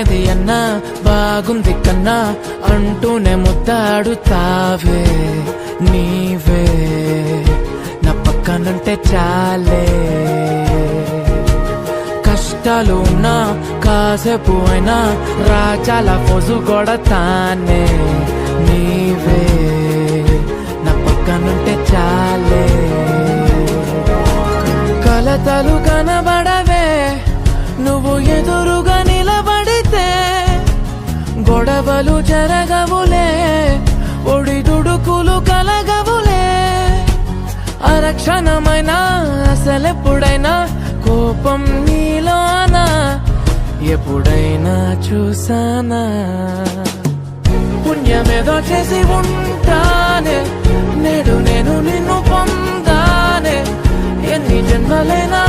బాగుండేది అన్నా బాగుంది కన్నా అంటూనే ముద్దాడుతావే నీవే నా పక్కనుంటే చాలే. కష్టాలు ఉన్నా కాసేపు అయినా రాజాల ఫోజు కొడతానే నీవే నా పక్కనుంటే చాలే. కలతలు కనబడవే నువ్వు ఎదురుగా నిలబడితే, గొడవలు జరగవులే ఒడిదుడుకులు కలగవులే. అరక్షణమైనా అసలెప్పుడైనా కోపం నీలోనా ఎప్పుడైనా చూసానా? పుణ్యమేదో చేసి ఉంటానే నేడు నేను నిన్ను పొందానే. ఎన్ని జన్మలైనా